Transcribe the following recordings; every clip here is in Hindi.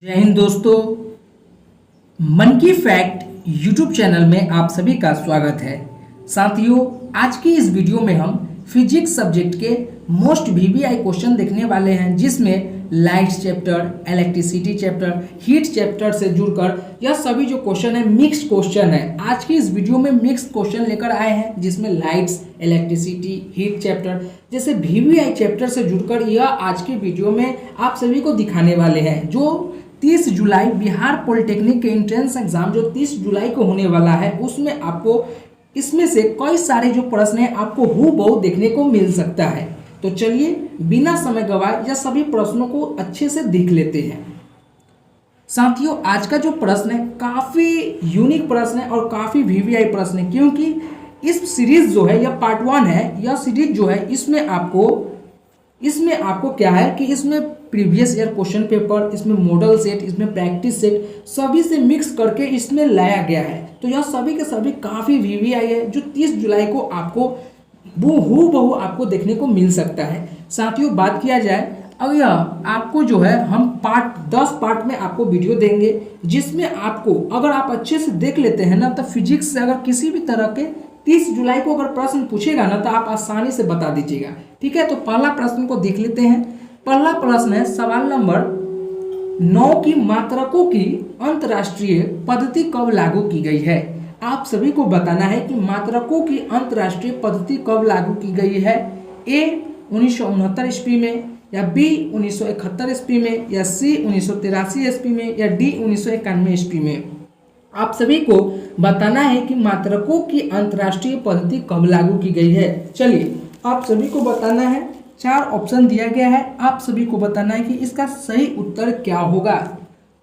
जय हिंद दोस्तों, मन की फैक्ट यूट्यूब चैनल में आप सभी का स्वागत है। साथियों, आज की इस वीडियो में हम फिजिक्स सब्जेक्ट के मोस्ट वीवीआई क्वेश्चन देखने वाले हैं, जिसमें lights chapter, electricity chapter, heat chapter से जुड़कर यह सभी जो क्वेश्चन है मिक्स्ड क्वेश्चन है। आज की इस वीडियो में मिक्स्ड क्वेश्चन लेकर आए हैं, जिसमें लाइट्स, इलेक्ट्रिसिटी, हीट चैप्टर जैसे वीवीआई चैप्टर से जुड़कर यह आज की वीडियो में आप सभी को दिखाने वाले हैं। जो 30 जुलाई बिहार पॉलिटेक्निक के एंट्रेंस एग्जाम जो 30 जुलाई को होने वाला है, उसमें आपको इसमें से कई सारे जो प्रश्न हैं आपको हूबहू देखने को मिल सकता है। तो चलिए बिना समय गवाए यह सभी प्रश्नों को अच्छे से देख लेते हैं। साथियों, आज का जो प्रश्न है काफी यूनिक प्रश्न है और काफी वीवीआई प्रश्न है, क्योंकि इस सीरीज जो है यह पार्ट 1 है। यह सीरीज जो है इसमें आपको क्या है कि इसमें प्रीवियस ईयर क्वेश्चन पेपर, इसमें मॉडल सेट, इसमें प्रैक्टिस सेट सभी से मिक्स करके इसमें लाया गया है। तो यह सभी के सभी काफ़ी वीवीआई है, जो 30 जुलाई को आपको हूबहू आपको देखने को मिल सकता है। साथियों, बात किया जाए अब यह आपको जो है हम 10 पार्ट में आपको वीडियो देंगे, जिसमें आपको अगर आप अच्छे से देख लेते हैं ना, तो फिजिक्स से अगर किसी भी तरह के 30 जुलाई को अगर प्रश्न पूछेगा ना, तो आप आसानी से बता दीजिएगा। ठीक है, तो पहला प्रश्न को देख लेते हैं। पहला प्रश्न है सवाल नंबर 9 की मात्रकों की अंतरराष्ट्रीय पद्धति कब लागू की गई है। आप सभी को बताना है कि मात्रकों की अंतरराष्ट्रीय पद्धति कब लागू की गई है। ए 1969 ईस्वी में, या बी 1971 ईस्वी में, या सी 1983 ईस्वी में, या डी 1991 ईस्वी में। आप सभी को बताना है कि मात्रकों की अंतरराष्ट्रीय पद्धति कब लागू की गई है। चलिए आप सभी को बताना है, 4 ऑप्शन दिया गया है। आप सभी को बताना है कि इसका सही उत्तर क्या होगा,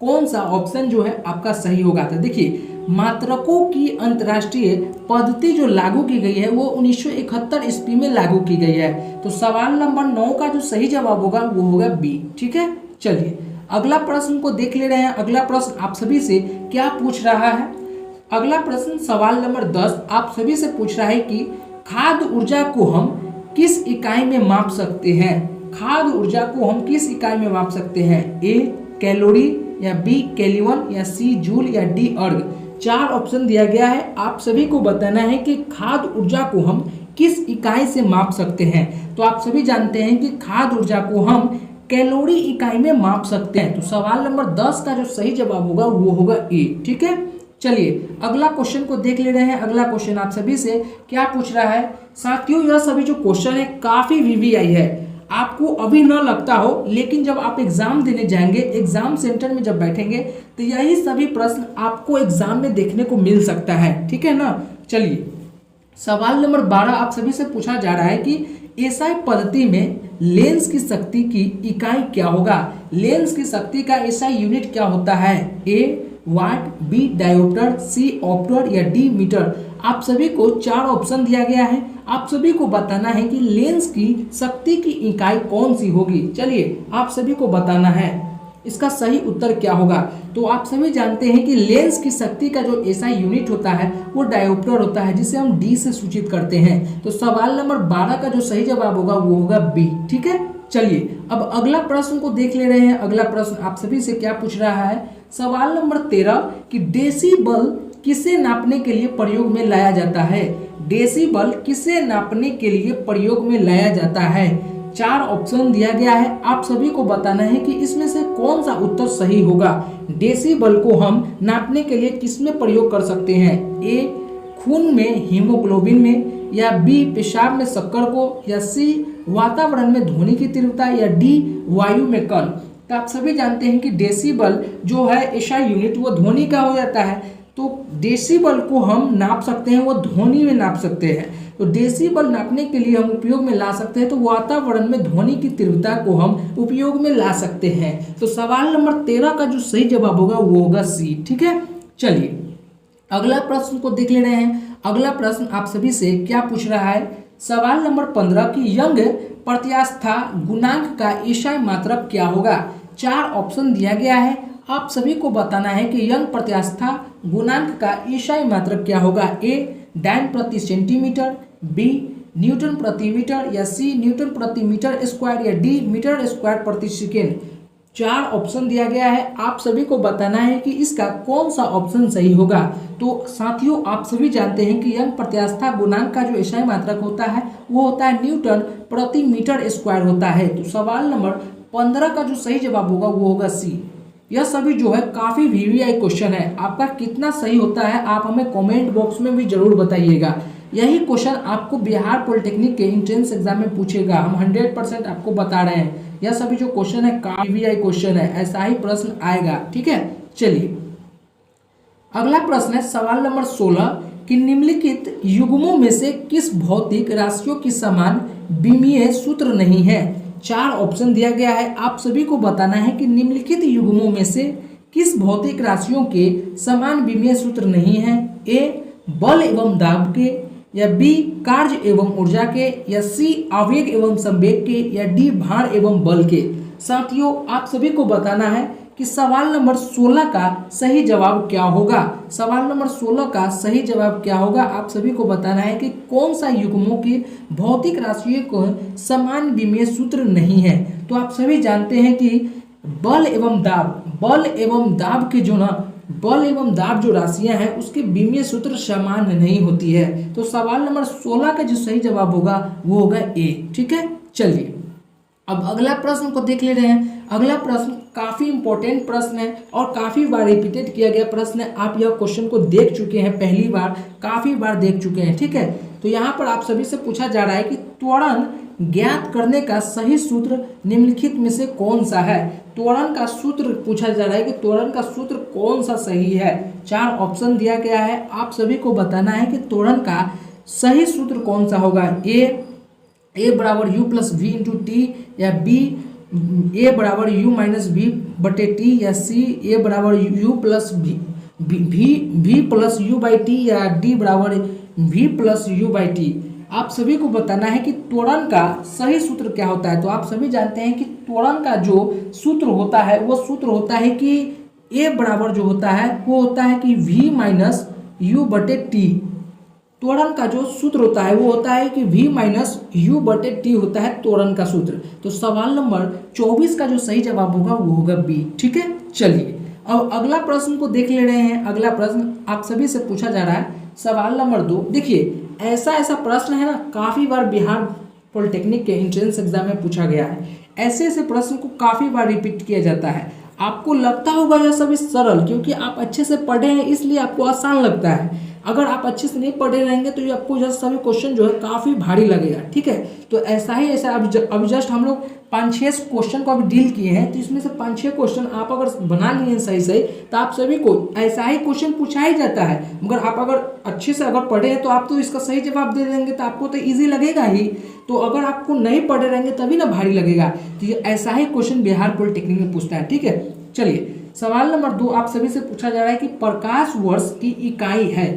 कौन सा ऑप्शन जो है आपका सही होगा। तो देखिए, मात्रकों की अंतरराष्ट्रीय पद्धति जो लागू की गई है वो 1971 ईस्वी में लागू की गई है। तो सवाल नंबर 9 का जो सही जवाब होगा वो होगा बी। ठीक है, चलिए अगला प्रश्न को देख ले रहे हैं। अगला प्रश्न आप सभी से क्या पूछ रहा है। अगला प्रश्न सवाल नंबर 10 आप सभी से पूछ रहा है कि खाद्य ऊर्जा को हम किस इकाई में माप सकते हैं। खाद्य ऊर्जा को हम किस इकाई में माप सकते हैं। ए कैलोरी, या बी केल्विन, या सी जूल, या डी अर्ग। 4 ऑप्शन दिया गया है। आप सभी को बताना है कि खाद्य ऊर्जा को हम किस इकाई से माप सकते हैं। तो आप सभी जानते हैं कि खाद्य ऊर्जा को हम कैलोरी इकाई में माप सकते हैं। तो सवाल नंबर 10 का जो सही जवाब होगा वो होगा ए। ठीक है, चलिए अगला क्वेश्चन को देख ले रहे हैं। अगला क्वेश्चन आप सभी से क्या पूछ रहा है। साथियों, यह सभी जो क्वेश्चन है काफी वीवीआई है। आपको अभी न लगता हो, लेकिन जब आप एग्जाम देने जाएंगे, एग्जाम सेंटर में जब बैठेंगे, तो यही सभी प्रश्न आपको एग्जाम में देखने को मिल सकता है। ठीक है ना। चलिए सवाल नंबर 12 आप सभी से पूछा जा रहा है कि एसआई पद्धति में लेंस की शक्ति की इकाई क्या होगा। लेंस की शक्ति का एसआई यूनिट क्या होता है। ए वाट, बी डायोप्टर, सी ऑप्टर, या डी मीटर। आप सभी को 4 ऑप्शन दिया गया है। आप सभी को बताना है कि लेंस की शक्ति की इकाई कौन सी होगी। चलिए आप सभी को बताना है इसका सही उत्तर क्या होगा। तो आप सभी जानते हैं कि लेंस की शक्ति का जो एसआई यूनिट होता है वो डायोप्टर होता है, जिसे हम डी से सूचित करते हैं। तो सवाल नंबर 12 का जो सही जवाब होगा वो होगा बी। ठीक है, चलिए अब अगला प्रश्न को देख ले रहे हैं। अगला प्रश्न आप सभी से क्या पूछ रहा है। सवाल नंबर 13 कि डेसिबल किसे नापने के लिए प्रयोग में लाया जाता है। डेसिबल किसे नापने के लिए प्रयोग में लाया जाता है। 4 ऑप्शन दिया गया है। आप सभी को बताना है कि इसमें से कौन सा उत्तर सही होगा। डेसिबल को हम नापने के लिए किसमें प्रयोग कर सकते हैं। ए खून में हीमोग्लोबिन में, या बी पेशाब में शक्कर को, या सी वातावरण में ध्वनि की तीव्रता, या डी वायु में कण। तो आप सभी जानते हैं कि डेसिबल जो है एसआई यूनिट वो ध्वनि का हो जाता है। तो डेसिबल को हम नाप सकते हैं, वो ध्वनि में नाप सकते हैं। तो डेसिबल नापने के लिए हम उपयोग में ला सकते हैं, तो वातावरण में ध्वनि की तीव्रता को हम उपयोग में ला सकते हैं। तो सवाल नंबर 13 का जो सही जवाब होगा वो होगा सी। ठीक है, चलिए अगला प्रश्न को देख ले रहे हैं। अगला प्रश्न आप सभी से क्या पूछ रहा है। सवाल नंबर 15 की यंग प्रत्यास्था गुणांक का एसआई मात्रक क्या होगा। 4 ऑप्शन दिया गया है। आप सभी को बताना है कि यंग प्रत्यास्था गुणांक का एसआई मात्रक क्या होगा। ए डाइन प्रति सेंटीमीटर, बी न्यूटन प्रति मीटर, या सी न्यूटन प्रति मीटर स्क्वायर, या डी मीटर स्क्वायर प्रति सेकेंड। 4 ऑप्शन दिया गया है, आप सभी को बताना है कि इसका कौन सा ऑप्शन सही होगा। तो साथियों आप सभी जानते हैं कि यंग प्रत्यास्था गुणांक का जो SI मात्रक होता है वो होता है न्यूटन प्रति मीटर स्क्वायर होता है। तो सवाल नंबर 15 का जो सही जवाब होगा वो होगा सी। यह सभी जो है काफ़ी VVI क्वेश्चन है, आपका कितना सही होता है आप हमें कमेंट बॉक्स में भी जरूर बताइएगा। यही क्वेश्चन आपको बिहार पॉलिटेक्निक के एंट्रेंस एग्जाम में पूछेगा, हम 100% आपको बता रहे हैं। यह सभी जो क्वेश्चन है काफी VVI क्वेश्चन है, ऐसा ही प्रश्न आएगा। ठीक है, चलिए अगला प्रश्न है सवाल नंबर 16 कि निम्नलिखित युग्मों में से किस भौतिक राशियों की समान विमीय सूत्र नहीं है। 4 ऑप्शन दिया गया है, आप सभी को बताना है कि निम्नलिखित युग्मों में से किस भौतिक राशियों के समान विमीय सूत्र नहीं है। ए बल एवं दाब के, या बी कार्य एवं ऊर्जा के, या सी आवेग एवं संवेग के, या डी भार एवं बल के। साथियों आप सभी को बताना है कि सवाल नंबर 16 का सही जवाब क्या होगा। सवाल नंबर 16 का सही जवाब क्या होगा आप सभी को बताना है कि कौन सा युग्मों की भौतिक राशियों को समान विमीय सूत्र नहीं है। तो आप सभी जानते हैं कि बल एवं दाब के जो बल एवं दाब जो राशियां हैं उसके विमीय सूत्र समान नहीं होती है। तो सवाल नंबर 16 का जो सही जवाब होगा वो होगा ए। ठीक है, चलिए अब अगला प्रश्न को देख ले रहे हैं। अगला प्रश्न काफी इंपॉर्टेंट प्रश्न है और काफी बार रिपीटेड किया गया प्रश्न है। आप यह क्वेश्चन को देख चुके हैं, पहली बार काफी बार देख चुके हैं। ठीक है, तो यहाँ पर आप सभी से पूछा जा रहा है कि त्वरण ज्ञात करने का सही सूत्र निम्नलिखित में से कौन सा है। त्वरण का सूत्र पूछा जा रहा है कि त्वरण का सूत्र कौन सा सही है। 4 ऑप्शन दिया गया है, आप सभी को बताना है कि त्वरण का सही सूत्र कौन सा होगा। ए बराबर U plus V into T, या बी ए बराबर यू माइनस वी बटे टी, या सी ए बराबर U plus V plus U by T, या डी बराबर V plus U by T. आप सभी को बताना है कि त्वरण का सही सूत्र क्या होता है। तो आप सभी जानते हैं कि त्वरण का जो सूत्र होता है वो सूत्र होता है कि ए बराबर जो होता है वो होता है कि वी माइनस यू बटे टी। त्वरण का जो सूत्र होता है वो होता है कि v माइनस यू बटे टी होता है त्वरण का सूत्र। तो सवाल नंबर 24 का जो सही जवाब होगा वो होगा बी। ठीक है, चलिए अब अगला प्रश्न को देख ले रहे हैं। अगला प्रश्न आप सभी से पूछा जा रहा है सवाल नंबर 2। देखिए ऐसा प्रश्न है ना, काफी बार बिहार पॉलिटेक्निक के एंट्रेंस एग्जाम में पूछा गया है। ऐसे प्रश्न को काफी बार रिपीट किया जाता है। आपको लगता होगा यह सभी सरल, क्योंकि आप अच्छे से पढ़े हैं इसलिए आपको आसान लगता है। अगर आप अच्छे से नहीं पढ़े रहेंगे तो ये आपको जस्ट सभी क्वेश्चन जो है काफ़ी भारी लगेगा। ठीक है, तो ऐसा अभी जस्ट हम लोग 5-6 क्वेश्चन को अभी डील किए हैं। तो इसमें से 5-6 क्वेश्चन आप अगर बना लिए सही तो आप सभी को ऐसा ही क्वेश्चन पूछा ही जाता है। मगर आप अगर अच्छे से अगर पढ़े हैं तो आप तो इसका सही जवाब दे देंगे तो आपको तो ईजी लगेगा ही। तो अगर आपको नहीं पढ़े रहेंगे तभी ना भारी लगेगा। तो ये ऐसा ही क्वेश्चन बिहार पॉलिटेक्निक में पूछता है। ठीक है, चलिए सवाल नंबर 2 आप सभी से पूछा जा रहा है कि प्रकाश वर्ष की इकाई है।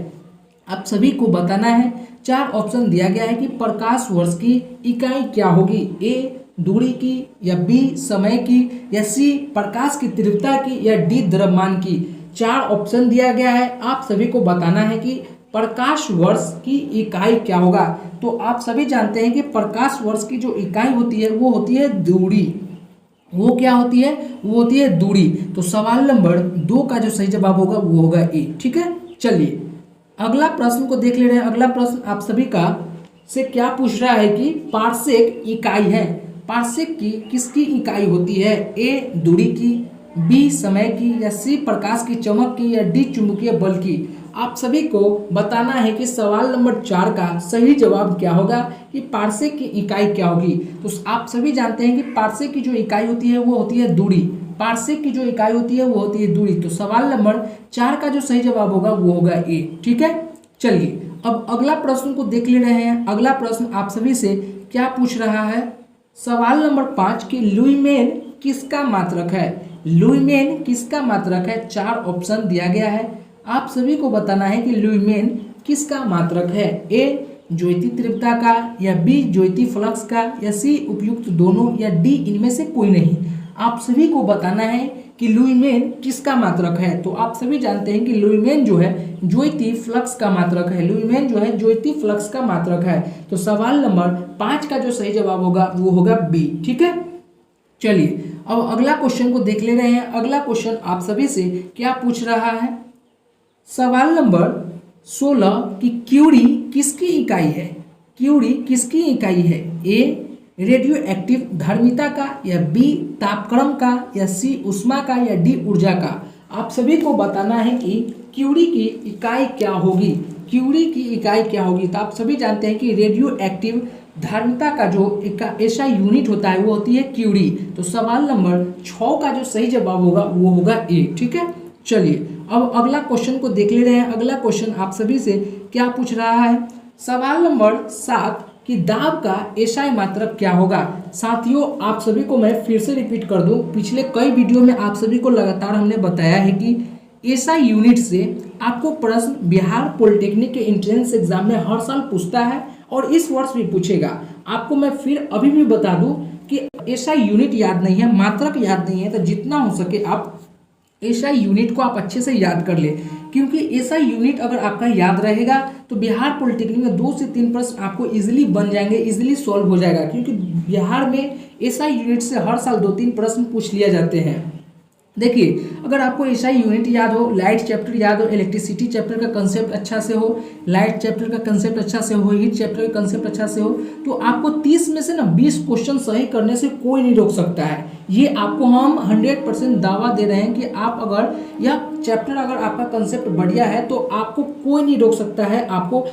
आप सभी को बताना है, 4 ऑप्शन दिया गया है कि प्रकाश वर्ष की इकाई क्या होगी। ए दूरी की, या बी समय की, या सी प्रकाश की तीव्रता की, या डी द्रव्यमान की। 4 ऑप्शन दिया गया है, आप सभी को बताना है कि प्रकाश वर्ष की इकाई क्या होगा। तो आप सभी जानते हैं कि प्रकाश वर्ष की जो इकाई होती है वो होती है दूरी। वो क्या होती है, वो होती है दूरी। तो सवाल नंबर 2 का जो सही जवाब होगा वो होगा ए। ठीक है, चलिए अगला प्रश्न को देख ले रहे हैं। अगला प्रश्न आप सभी का से क्या पूछ रहा है कि पार्सेक इकाई है। पार्सेक की किसकी इकाई होती है। ए दूरी की, बी समय की, या सी प्रकाश की चमक की, या डी चुंबकीय बल की। आप सभी को बताना है कि सवाल नंबर 4 का सही जवाब क्या होगा कि पार्सेक की इकाई क्या होगी। तो आप सभी जानते हैं कि पार्सेक की जो इकाई होती है वो होती है दूरी। पार्सेक की जो इकाई होती है वो होती है दूरी। तो सवाल नंबर 4 का जो सही जवाब होगा वो होगा ए। ठीक है, चलिए अब अगला प्रश्न को देख ले रहे हैं। अगला प्रश्न आप सभी से क्या पूछ रहा है। सवाल नंबर 5 की लुईमेन किसका मात्रक है। लुईमेन किसका मात्रक है। 4 ऑप्शन दिया गया है, आप सभी को बताना है कि लुईमेन किसका मात्रक है। ए ज्योति तीव्रता का, या बी ज्योति फ्लक्स का, या सी उपयुक्त दोनों, या डी इनमें से कोई नहीं। आप सभी को बताना है कि लुईमेन किसका मात्रक है। तो आप सभी जानते हैं कि लुईमेन जो है ज्योति फ्लक्स का मात्रक है। लुईमेन जो है ज्योति फ्लक्स का मात्रक है। तो सवाल नंबर 5 का जो सही जवाब होगा वो होगा बी। ठीक है, चलिए अब अगला क्वेश्चन को देख ले रहे हैं। अगला क्वेश्चन आप सभी से क्या पूछ रहा है, सवाल नंबर 16 कि क्यूरी किसकी इकाई है। क्यूरी किसकी इकाई है, ए रेडियो एक्टिव धर्मिता का, या बी तापक्रम का, या सी उष्मा का, या डी ऊर्जा का। आप सभी को बताना है कि क्यूरी की इकाई क्या होगी। क्यूरी की इकाई क्या होगी, तो आप सभी जानते हैं कि रेडियो एक्टिव धारिता का जो ऐसा यूनिट होता है वो होती है क्यूरी। तो सवाल नंबर 6 का जो सही जवाब होगा वो होगा ए। ठीक है, चलिए अब अगला क्वेश्चन को देख ले रहे हैं। अगला क्वेश्चन आप सभी से क्या पूछ रहा है, सवाल नंबर 7 कि दाब का एसआई मात्रक क्या होगा। साथियों आप सभी को मैं फिर से रिपीट कर दूं, पिछले कई वीडियो में आप सभी को लगातार हमने बताया है कि एसआई यूनिट से आपको प्रश्न बिहार पॉलिटेक्निक के एंट्रेंस एग्जाम में हर साल पूछता है और इस वर्ष भी पूछेगा। आपको मैं फिर अभी भी बता दूं कि एसआई यूनिट याद नहीं है, मात्रक याद नहीं है, तो जितना हो सके आप एसआई यूनिट को आप अच्छे से याद कर ले, क्योंकि एसआई यूनिट अगर आपका याद रहेगा तो बिहार पॉलिटेक्निक में 2 से 3 प्रश्न आपको इजीली बन जाएंगे, इजीली सॉल्व हो जाएगा, क्योंकि बिहार में एसआई यूनिट से हर साल 2-3 प्रश्न पूछ लिया जाते हैं। देखिए अगर आपको एसआई यूनिट याद हो, लाइट चैप्टर याद हो, इलेक्ट्रिसिटी चैप्टर का कंसेप्ट अच्छा से हो, लाइट चैप्टर का कंसेप्ट अच्छा से हो, हीट चैप्टर का कंसेप्ट अच्छा से हो, तो आपको 30 में से ना 20 क्वेश्चन सही करने से कोई नहीं रोक सकता है। ये आपको हम 100% दावा दे रहे हैं कि आप अगर यह चैप्टर अगर आपका कंसेप्ट बढ़िया है तो आपको कोई नहीं रोक सकता है आपको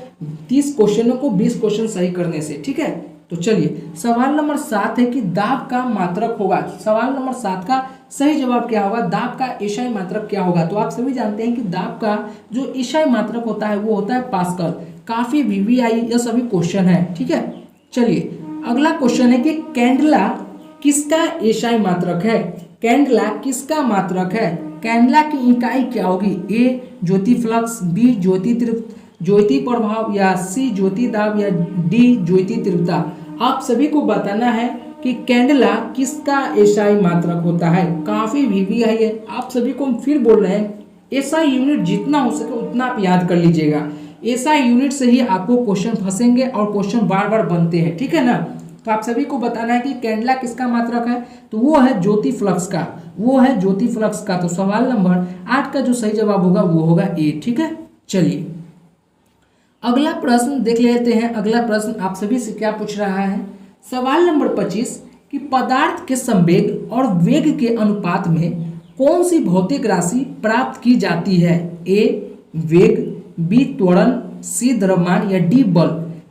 30 क्वेश्चनों को 20 क्वेश्चन सही करने से। ठीक है, तो चलिए सवाल नंबर 7 है कि दाब का मात्रक होगा। सवाल नंबर 7 का सही जवाब क्या होगा, दाब का एसआई मात्रक क्या होगा। तो आप सभी जानते हैं कि दाब का जो एसआई मात्रक होता है वो होता है पास्कल। काफी वीवीआई यह सभी क्वेश्चन है। ठीक है, चलिए अगला क्वेश्चन है कि कैंडला किसका एसआई मात्रक है। कैंडला किसका मात्रक है, कैंडला की इकाई क्या होगी, ए ज्योति फ्लक्स, बी ज्योति प्रभाव, या सी ज्योति दाब, या डी ज्योति तीव्रता। आप सभी को बताना है कि कैंडला किसका एसआई मात्रक होता है। काफी वीवीआई है, आप सभी को हम फिर बोल रहे हैं एसआई यूनिट जितना हो सके उतना आप याद कर लीजिएगा। एसआई यूनिट से ही आपको क्वेश्चन फंसेंगे और क्वेश्चन बार बार बनते हैं। ठीक है ना, तो आप सभी को बताना है कि कैंडला किसका मात्रक है, तो वो है ज्योति फ्लक्स का, वो है ज्योति फ्लक्स का। तो सवाल नंबर 8 का जो सही जवाब होगा वो होगा ए। ठीक है, चलिए अगला प्रश्न देख लेते हैं। अगला प्रश्न आप सभी से क्या पूछ रहा है, सवाल नंबर 25 कि पदार्थ के संवेग और वेग के अनुपात में कौन सी भौतिक राशि प्राप्त की जाती है, ए वेग, बी त्वरण, सी द्रव्यमान, या डी बल।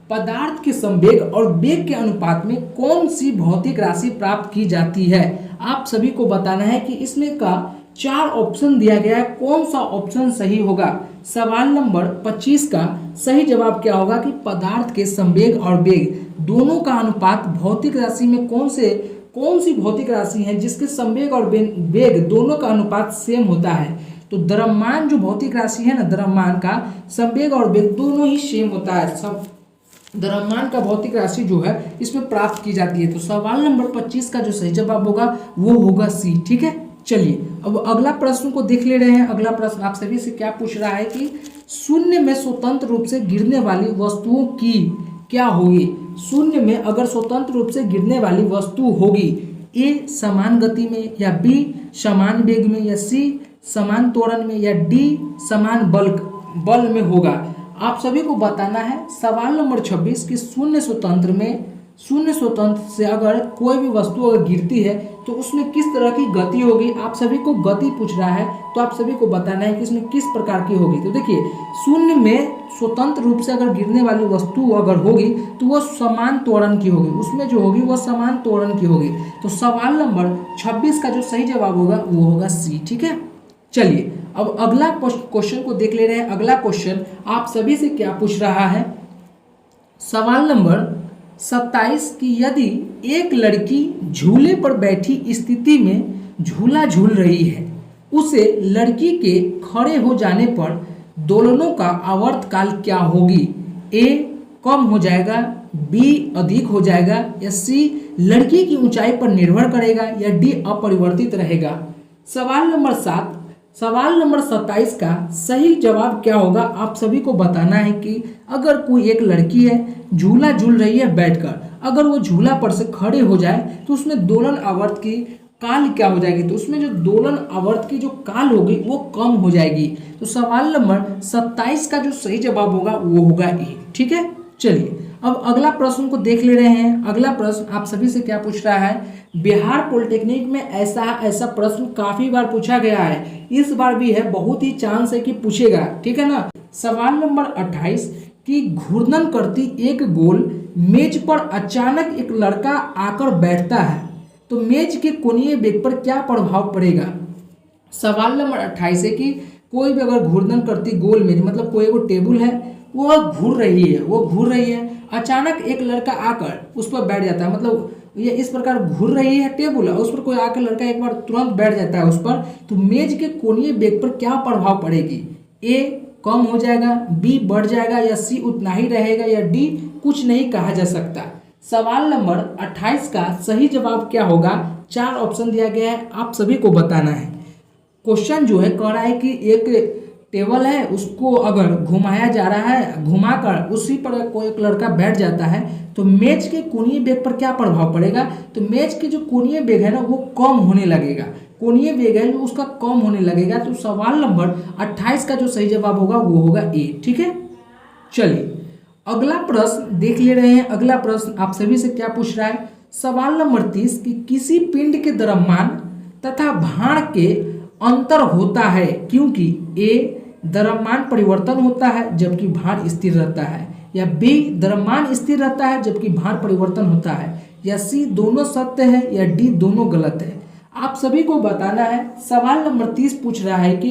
पदार्थ के संवेग और वेग के अनुपात में कौन सी भौतिक राशि प्राप्त की जाती है। आप सभी को बताना है कि इसमें का 4 ऑप्शन दिया गया है, कौन सा ऑप्शन सही होगा। सवाल नंबर 25 का सही जवाब क्या होगा कि पदार्थ के संवेग और वेग दोनों का अनुपात भौतिक राशि में कौन सी भौतिक राशि है जिसके संवेग और वेग दोनों का अनुपात सेम होता है। तो द्रव्यमान जो भौतिक राशि है ना, द्रव्यमान का संवेग और वेग दोनों ही सेम होता है। सब द्रव्यमान का भौतिक राशि जो है इसमें प्राप्त की जाती है। तो सवाल नंबर 25 का जो सही जवाब होगा वो होगा सी। ठीक है, चलिए अब अगला प्रश्न को देख ले रहे हैं। अगला प्रश्न आप सभी से क्या पूछ रहा है कि शून्य में स्वतंत्र रूप से गिरने वाली वस्तुओं की क्या होगी। शून्य में अगर स्वतंत्र रूप से गिरने वाली वस्तु होगी, ए समान गति में, या बी समान वेग में, या सी समान त्वरण में, या डी समान बल में होगा। आप सभी को बताना है सवाल नंबर 26 कि शून्य स्वतंत्र से अगर कोई भी वस्तु अगर गिरती है तो उसमें किस तरह की गति होगी। आप सभी को गति पूछ रहा है तो आप सभी को बताना है कि इसमें किस प्रकार की होगी। तो देखिए शून्य में स्वतंत्र रूप से अगर गिरने वाली वस्तु अगर होगी तो वह समान त्वरण की होगी, उसमें जो होगी वह समान त्वरण की होगी। तो सवाल नंबर 26 का जो सही जवाब होगा वो होगा सी। ठीक है, चलिए अब अगला क्वेश्चन को देख ले रहे हैं। अगला क्वेश्चन आप सभी से क्या पूछ रहा है, सवाल नंबर 27 कि यदि एक लड़की झूले पर बैठी स्थिति में झूला झूल रही है, उसे लड़की के खड़े हो जाने पर दोलनों का आवर्तकाल क्या होगी। ए कम हो जाएगा, बी अधिक हो जाएगा, या सी लड़की की ऊंचाई पर निर्भर करेगा, या डी अपरिवर्तित रहेगा। सवाल नंबर 27 का सही जवाब क्या होगा। आप सभी को बताना है कि अगर कोई एक लड़की है झूला झूल रही है बैठकर, अगर वो झूला पर से खड़े हो जाए तो उसमें दोलन आवर्त की काल क्या हो जाएगी, तो उसमें जो दोलन आवर्त की जो काल होगी वो कम हो जाएगी। तो सवाल नंबर 27 का जो सही जवाब होगा वो होगा ए। ठीक है, चलिए अब अगला प्रश्न को देख ले रहे हैं। अगला प्रश्न आप सभी से क्या पूछ रहा है, बिहार पॉलिटेक्निक में ऐसा प्रश्न काफी बार पूछा गया है, इस बार भी है, बहुत ही चांस है कि पूछेगा। ठीक है ना। सवाल नंबर 28 कि घूर्णन करती एक गोल मेज पर अचानक एक लड़का आकर बैठता है, तो मेज के कोणीय वेग पर क्या प्रभाव पड़ेगा। सवाल नंबर 28 है कि कोई भी अगर घूर्णन करती गोल मेज, मतलब कोई वो टेबल है वो घूर रही है, अचानक एक लड़का आकर उस पर बैठ जाता है, मतलब ये इस प्रकार घूर रही है टेबल है, उस पर कोई आकर लड़का एक बार तुरंत बैठ जाता है उस पर, तो मेज के कोणीय वेग पर क्या प्रभाव पड़ेगी। ए कम हो जाएगा, बी बढ़ जाएगा, या सी उतना ही रहेगा, या डी कुछ नहीं कहा जा सकता। सवाल नंबर 28 का सही जवाब क्या होगा, 4 ऑप्शन दिया गया है, आप सभी को बताना है। क्वेश्चन जो है कह रहा है कि एक टेबल है, उसको अगर घुमाया जा रहा है, घुमाकर उसी पर कोई एक लड़का बैठ जाता है, तो मेज के कोणीय वेग पर क्या प्रभाव पड़ेगा। तो मेज के जो कोणीय वेग है ना वो कम होने लगेगा, कोणीय वेग है जो उसका कम होने लगेगा। तो सवाल नंबर 28 का जो सही जवाब होगा वो होगा ए। ठीक है, चलिए अगला प्रश्न देख ले रहे हैं। अगला प्रश्न आप सभी से क्या पूछ रहा है, सवाल नंबर 30 कि किसी पिंड के द्रव्यमान तथा भार के अंतर होता है क्योंकि ए द्रव्यमान परिवर्तन होता है जबकि भार स्थिर रहता है, या बी द्रव्यमान स्थिर रहता है जबकि भार परिवर्तन होता है, या सी दोनों सत्य है, या डी दोनों गलत है। आप सभी को बताना है। सवाल नंबर 30 पूछ रहा है कि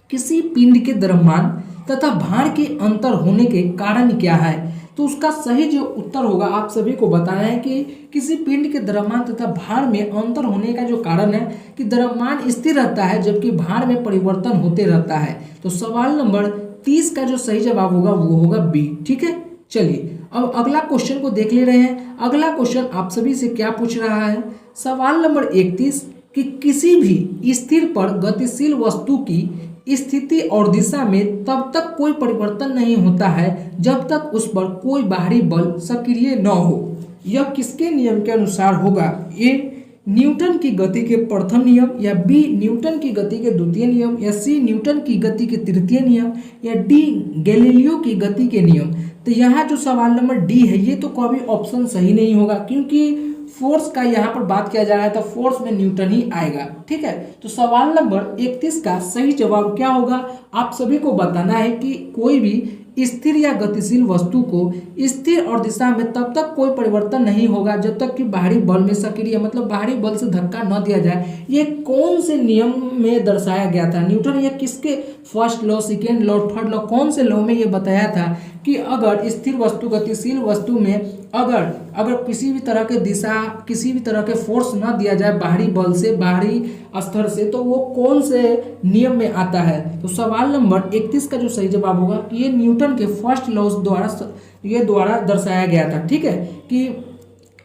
किसी पिंड के द्रव्यमान तथा भार के अंतर होने के कारण क्या है, तो उसका सही जो उत्तर होगा आप सभी को बताना है कि किसी पिंड के द्रव्यमान तथा भार में अंतर होने का जो कारण है कि द्रव्यमान स्थिर रहता है जबकि भार में परिवर्तन होते रहता है। तो सवाल नंबर 30 का जो सही जवाब होगा वो होगा बी। ठीक है, चलिए अब अगला क्वेश्चन को देख ले रहे हैं। अगला क्वेश्चन आप सभी से क्या पूछ रहा है, सवाल नंबर 31 कि किसी भी स्थिर पर गतिशील वस्तु की स्थिति और दिशा में तब तक कोई परिवर्तन नहीं होता है जब तक उस पर कोई बाहरी बल सक्रिय न हो। यह किसके नियम के अनुसार होगा, ए न्यूटन की गति के प्रथम नियम, या बी न्यूटन की गति के द्वितीय नियम, या सी न्यूटन की गति के तृतीय नियम, या डी गैलीलियो की गति के नियम। तो यहाँ जो सवाल नंबर डी है ये तो कभी ऑप्शन सही नहीं होगा, क्योंकि फोर्स का यहाँ पर बात किया जा रहा है तो फोर्स में न्यूटन ही आएगा। ठीक है, तो सवाल नंबर 31 का सही जवाब क्या होगा, आप सभी को बताना है कि कोई भी स्थिर या गतिशील वस्तु को स्थिर और दिशा में तब तक कोई परिवर्तन नहीं होगा जब तक कि बाहरी बल में सक्रिय, मतलब बाहरी बल से धक्का न दिया जाए। ये कौन से नियम में दर्शाया गया था, न्यूटन या किसके first law, second law, third law, कौन से लॉ में ये बताया था कि अगर स्थिर वस्तु गतिशील वस्तु में अगर किसी भी तरह के दिशा, किसी भी तरह के फोर्स न दिया जाए बाहरी बल से, बाहरी स्तर से, तो वो कौन से नियम में आता है। तो सवाल नंबर 31 का जो सही जवाब होगा कि ये न्यूटन के फर्स्ट लॉ द्वारा दर्शाया गया था। ठीक है, कि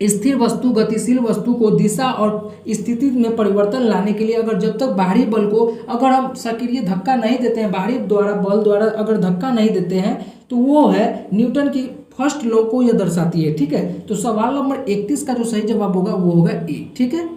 स्थिर वस्तु गतिशील वस्तु को दिशा और स्थिति में परिवर्तन लाने के लिए अगर जब तक बाहरी बल को अगर हम सक्रिय धक्का नहीं देते हैं, बाहरी बल द्वारा अगर धक्का नहीं देते हैं, तो वो है न्यूटन की फर्स्ट लॉ को यह दर्शाती है। ठीक है, तो सवाल नंबर 31 का जो सही जवाब होगा वो होगा ए। ठीक है।